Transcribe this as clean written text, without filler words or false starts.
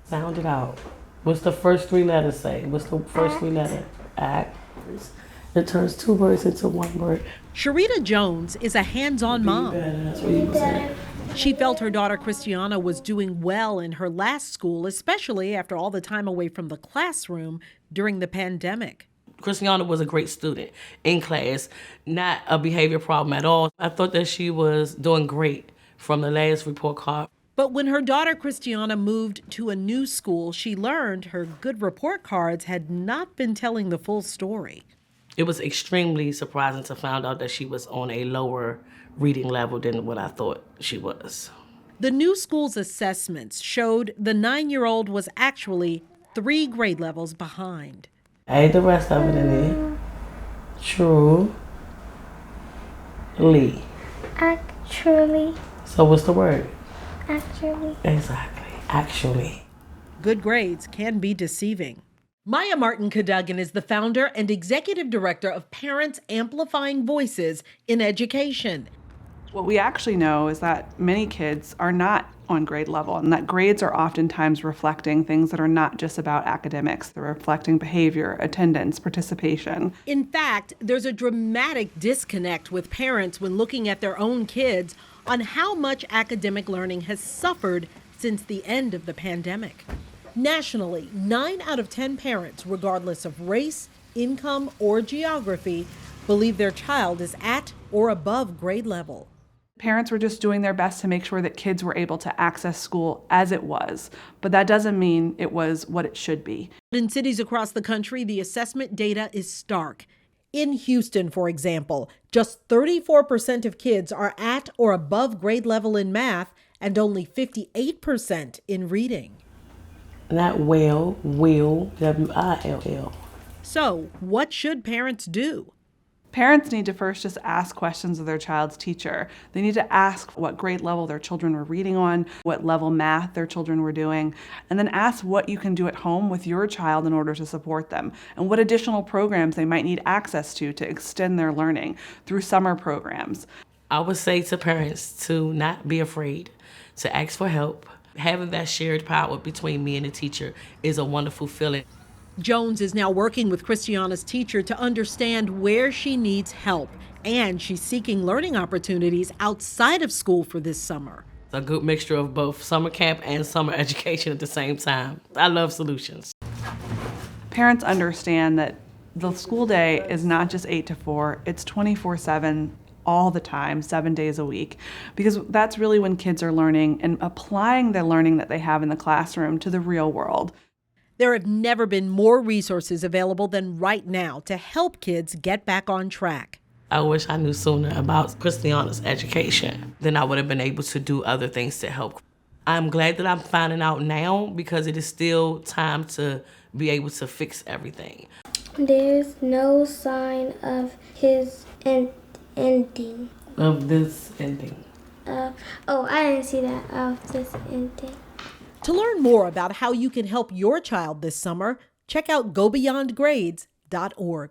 Sound it out. What's the first three letters say? What's the first three letters? Act. It turns two words into one word. Sharita Jones is a hands-on mom. That's what you said. She felt her daughter Christiana was doing well in her last school, especially after all the time away from the classroom during the pandemic. Christiana was a great student in class, not a behavior problem at all. I thought that she was doing great from the last report card. But when her daughter Christiana moved to a new school, she learned her good report cards had not been telling the full story. It was extremely surprising to find out that she was on a lower reading level than what I thought she was. The new school's assessments showed the 9-year-old was actually 3 grade levels behind. Add the rest of it in there. True. Lee. Actually. So what's the word? Actually. Exactly. Actually. Good grades can be deceiving. Maya Martin Cadogan is the founder and executive director of Parents Amplifying Voices in Education. What we actually know is that many kids are not on grade level, and that grades are oftentimes reflecting things that are not just about academics. They're reflecting behavior, attendance, participation. In fact, there's a dramatic disconnect with parents when looking at their own kids on how much academic learning has suffered since the end of the pandemic. Nationally, 9 out of 10 parents, regardless of race, income, or geography, believe their child is at or above grade level. Parents were just doing their best to make sure that kids were able to access school as it was, but that doesn't mean it was what it should be. In cities across the country, the assessment data is stark. In Houston, for example, just 34% of kids are at or above grade level in math and only 58% in reading. Not will, W-I-L-L. So, what should parents do? Parents need to first just ask questions of their child's teacher. They need to ask what grade level their children were reading on, what level math their children were doing, and then ask what you can do at home with your child in order to support them, and what additional programs they might need access to extend their learning through summer programs. I would say to parents to not be afraid, to ask for help. Having that shared power between me and the teacher is a wonderful feeling. Jones is now working with Christiana's teacher to understand where she needs help, and she's seeking learning opportunities outside of school for this summer. It's a good mixture of both summer camp and summer education at the same time. I love solutions. Parents understand that the school day is not just 8 to 4, it's 24/7. All the time, 7 days a week, because that's really when kids are learning and applying the learning that they have in the classroom to the real world. There have never been more resources available than right now to help kids get back on track. I wish I knew sooner about Christiana's education. Then I would have been able to do other things to help. I'm glad that I'm finding out now because it is still time to be able to fix everything. There's no sign of his ending. Of this ending. I didn't see that. Of this ending. To learn more about how you can help your child this summer, check out gobeyondgrades.org.